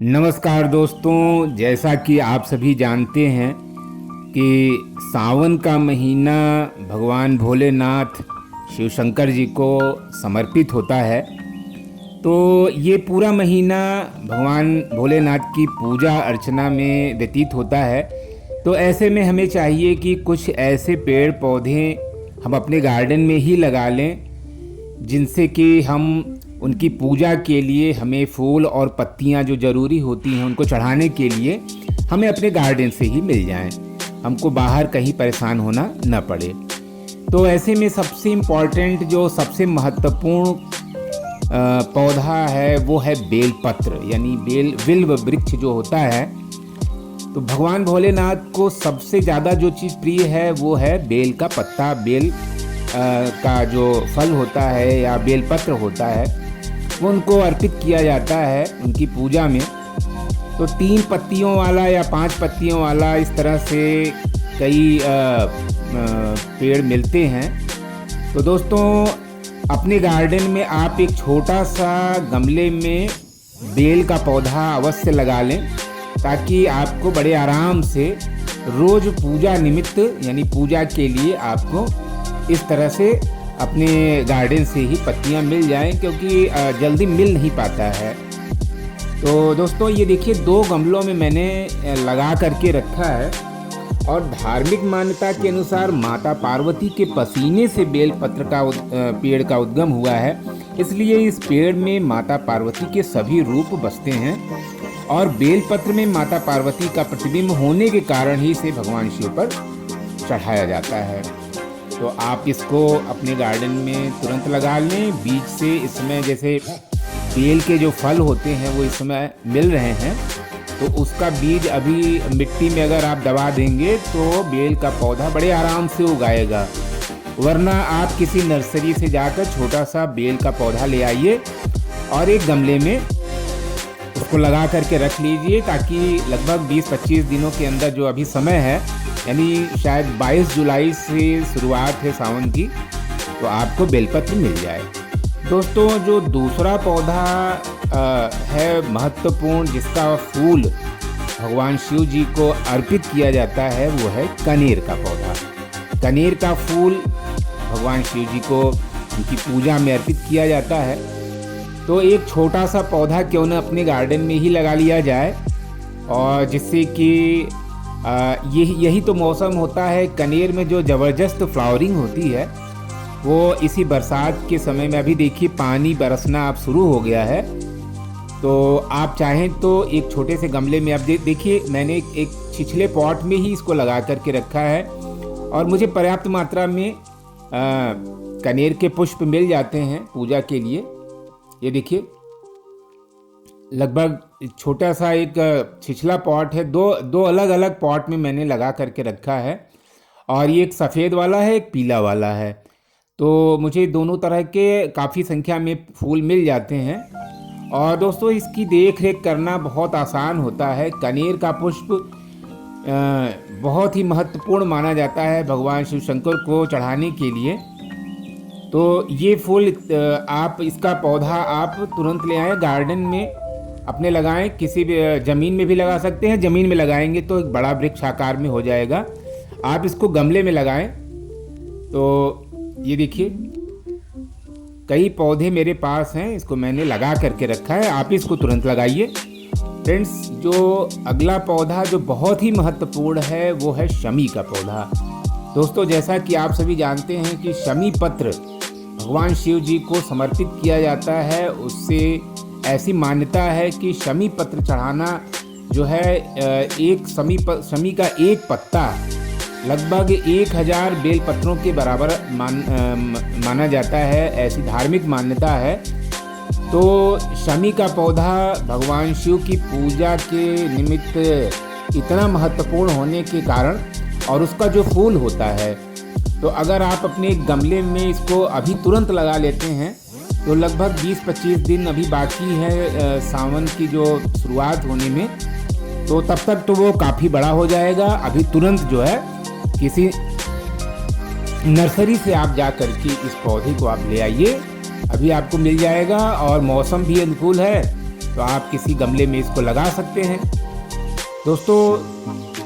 नमस्कार दोस्तों, जैसा कि आप सभी जानते हैं कि सावन का महीना भगवान भोलेनाथ शिव शंकर जी को समर्पित होता है। तो ये पूरा महीना भगवान भोलेनाथ की पूजा अर्चना में व्यतीत होता है। तो ऐसे में हमें चाहिए कि कुछ ऐसे पेड़ पौधे हम अपने गार्डन में ही लगा लें जिनसे कि हम उनकी पूजा के लिए हमें फूल और पत्तियां जो ज़रूरी होती हैं उनको चढ़ाने के लिए हमें अपने गार्डन से ही मिल जाएं, हमको बाहर कहीं परेशान होना न पड़े। तो ऐसे में सबसे इम्पॉर्टेंट जो सबसे महत्वपूर्ण पौधा है वो है बेलपत्र, यानी बिल्व वृक्ष जो होता है। तो भगवान भोलेनाथ को सबसे ज़्यादा जो चीज़ प्रिय है वो है बेल का पत्ता, बेल का जो फल होता है या बेलपत्र होता है वो उनको अर्पित किया जाता है उनकी पूजा में। तो 3 पत्तियों वाला या 5 पत्तियों वाला इस तरह से कई पेड़ मिलते हैं। तो दोस्तों, अपने गार्डन में आप एक छोटा सा गमले में बेल का पौधा अवश्य लगा लें ताकि आपको बड़े आराम से रोज़ पूजा निमित्त यानी पूजा के लिए आपको इस तरह से अपने गार्डन से ही पत्तियां मिल जाएं, क्योंकि जल्दी मिल नहीं पाता है। तो दोस्तों, ये देखिए 2 गमलों में मैंने लगा करके रखा है और धार्मिक मान्यता के अनुसार माता पार्वती के पसीने से बेलपत्र का पेड़ का उद्गम हुआ है, इसलिए इस पेड़ में माता पार्वती के सभी रूप बसते हैं और बेलपत्र में माता पार्वती का प्रतिबिंब होने के कारण ही इसे भगवान शिव पर चढ़ाया जाता है। तो आप इसको अपने गार्डन में तुरंत लगा लें। बीज से इस समय जैसे बेल के जो फल होते हैं वो इस समय मिल रहे हैं, तो उसका बीज अभी मिट्टी में अगर आप दबा देंगे तो बेल का पौधा बड़े आराम से उगाएगा। वरना आप किसी नर्सरी से जाकर छोटा सा बेल का पौधा ले आइए और एक गमले में उसको लगा करके रख लीजिए ताकि लगभग 20-25 दिनों के अंदर जो अभी समय है, यानी शायद 22 जुलाई से शुरुआत है सावन की, तो आपको बेलपत्र मिल जाए। दोस्तों, जो दूसरा पौधा है महत्वपूर्ण जिसका फूल भगवान शिव जी को अर्पित किया जाता है वो है कनेर का पौधा। कनेर का फूल भगवान शिव जी को उनकी पूजा में अर्पित किया जाता है। तो एक छोटा सा पौधा क्यों न अपने गार्डन में ही लगा लिया जाए, और जिससे कि यही तो मौसम होता है कनेर में जो ज़बरदस्त फ्लावरिंग होती है वो इसी बरसात के समय में। अभी देखिए पानी बरसना अब शुरू हो गया है, तो आप चाहें तो एक छोटे से गमले में आप देखिए मैंने एक छिछले पॉट में ही इसको लगा करके रखा है और मुझे पर्याप्त मात्रा में कनेर के पुष्प मिल जाते हैं पूजा के लिए। ये देखिए लगभग छोटा सा एक छिछला पॉट है, दो अलग अलग पॉट में मैंने लगा करके रखा है, और ये एक सफ़ेद वाला है एक पीला वाला है। तो मुझे दोनों तरह के काफ़ी संख्या में फूल मिल जाते हैं। और दोस्तों, इसकी देख रेख करना बहुत आसान होता है। कनेर का पुष्प बहुत ही महत्वपूर्ण माना जाता है भगवान शिव शंकर को चढ़ाने के लिए। तो ये फूल आप इसका पौधा आप तुरंत ले आएँ, गार्डन में अपने लगाएं, किसी भी ज़मीन में भी लगा सकते हैं। ज़मीन में लगाएंगे तो एक बड़ा वृक्ष आकार में हो जाएगा। आप इसको गमले में लगाएं। तो ये देखिए कई पौधे मेरे पास हैं, इसको मैंने लगा करके रखा है, आप इसको तुरंत लगाइए। फ्रेंड्स, जो अगला पौधा जो बहुत ही महत्वपूर्ण है वो है शमी का पौधा। दोस्तों, जैसा कि आप सभी जानते हैं कि शमी पत्र भगवान शिव जी को समर्पित किया जाता है। उससे ऐसी मान्यता है कि शमी पत्र चढ़ाना जो है एक शमी का एक पत्ता लगभग 1000 बेल पत्रों के बराबर माना जाता है, ऐसी धार्मिक मान्यता है। तो शमी का पौधा भगवान शिव की पूजा के निमित्त इतना महत्वपूर्ण होने के कारण और उसका जो फूल होता है, तो अगर आप अपने गमले में इसको अभी तुरंत लगा लेते हैं तो लगभग 20-25 दिन अभी बाकी है सावन की जो शुरुआत होने में, तो तब तक तो वो काफ़ी बड़ा हो जाएगा। अभी तुरंत जो है किसी नर्सरी से आप जा कर के इस पौधे को आप ले आइए, अभी आपको मिल जाएगा और मौसम भी अनुकूल है तो आप किसी गमले में इसको लगा सकते हैं। दोस्तों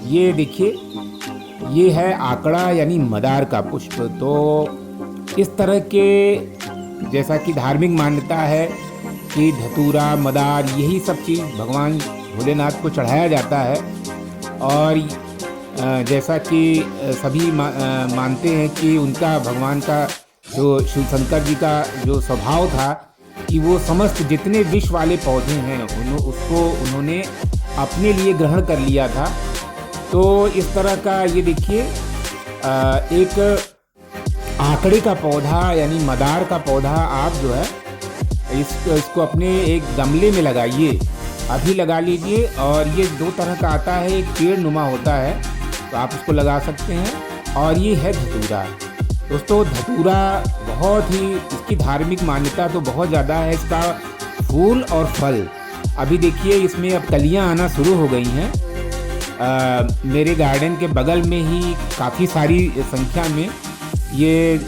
ये देखिए, ये है आकड़ा यानी मदार का पुष्प। तो इस तरह के, जैसा कि धार्मिक मान्यता है कि धतूरा, मदार, यही सब चीज़ भगवान भोलेनाथ को चढ़ाया जाता है। और जैसा कि सभी मानते हैं कि उनका, भगवान का, जो शिव शंकर जी का जो स्वभाव था कि वो समस्त जितने विष वाले पौधे हैं उसको उन्होंने अपने लिए ग्रहण कर लिया था। तो इस तरह का ये देखिए, एक आकड़े का पौधा यानी मदार का पौधा आप जो है इसको अपने एक गमले में लगाइए, अभी लगा लीजिए। और ये दो तरह का आता है, एक पेड़ नुमा होता है तो आप उसको लगा सकते हैं, और ये है धतूरा। दोस्तों धतूरा बहुत ही, इसकी धार्मिक मान्यता तो बहुत ज़्यादा है। इसका फूल और फल, अभी देखिए इसमें अब कलियां आना शुरू हो गई हैं। मेरे गार्डन के बगल में ही काफ़ी सारी संख्या में ये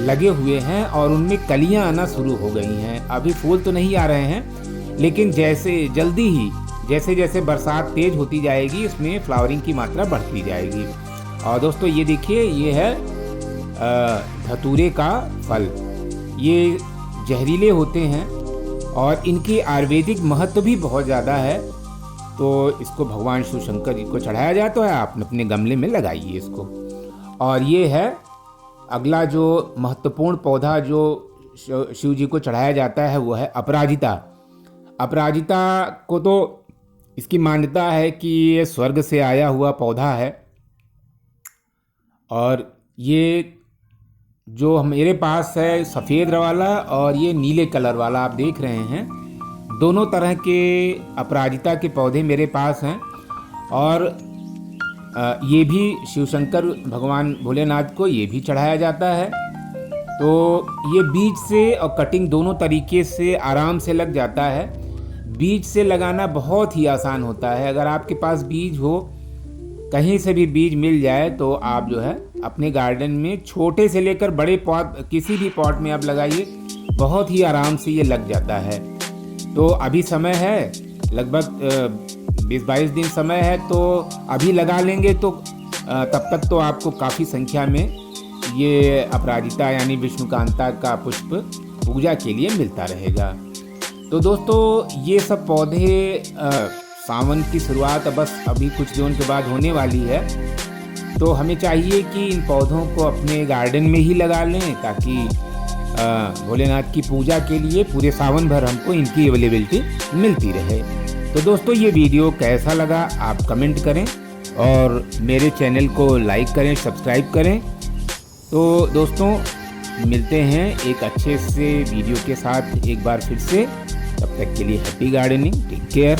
लगे हुए हैं और उनमें कलियां आना शुरू हो गई हैं। अभी फूल तो नहीं आ रहे हैं, लेकिन जल्दी ही जैसे जैसे बरसात तेज होती जाएगी इसमें फ्लावरिंग की मात्रा बढ़ती जाएगी। और दोस्तों ये देखिए, ये है धतूरे का फल। ये जहरीले होते हैं और इनकी आयुर्वेदिक महत्व भी बहुत ज़्यादा है। तो इसको भगवान शिव शंकर जी को चढ़ाया जाता है। आप अपने गमले में लगाइए इसको। और ये है अगला जो महत्वपूर्ण पौधा जो शिव जी को चढ़ाया जाता है, वो है अपराजिता। अपराजिता को तो इसकी मान्यता है कि ये स्वर्ग से आया हुआ पौधा है। और ये जो मेरे पास है सफ़ेद वाला और ये नीले कलर वाला आप देख रहे हैं, दोनों तरह के अपराजिता के पौधे मेरे पास हैं। और ये भी शिव शंकर भगवान भोलेनाथ को ये भी चढ़ाया जाता है। तो ये बीज से और कटिंग दोनों तरीके से आराम से लग जाता है। बीज से लगाना बहुत ही आसान होता है। अगर आपके पास बीज हो, कहीं से भी बीज मिल जाए, तो आप जो है अपने गार्डन में छोटे से लेकर बड़े पॉट, किसी भी पॉट में आप लगाइए, बहुत ही आराम से ये लग जाता है। तो अभी समय है, लगभग 20-22 दिन समय है, तो अभी लगा लेंगे तो तब तक तो आपको काफ़ी संख्या में ये अपराजिता यानी विष्णुकांता का पुष्प पूजा के लिए मिलता रहेगा। तो दोस्तों ये सब पौधे सावन की शुरुआत बस अभी कुछ दिनों के बाद होने वाली है। तो हमें चाहिए कि इन पौधों को अपने गार्डन में ही लगा लें, ताकि भोलेनाथ की पूजा के लिए पूरे सावन भर हमको इनकी अवेलेबिलिटी मिलती रहे। तो दोस्तों ये वीडियो कैसा लगा आप कमेंट करें और मेरे चैनल को लाइक करें, सब्सक्राइब करें। तो दोस्तों मिलते हैं एक अच्छे से वीडियो के साथ एक बार फिर से। तब तक के लिए हैप्पी गार्डनिंग, टेक केयर।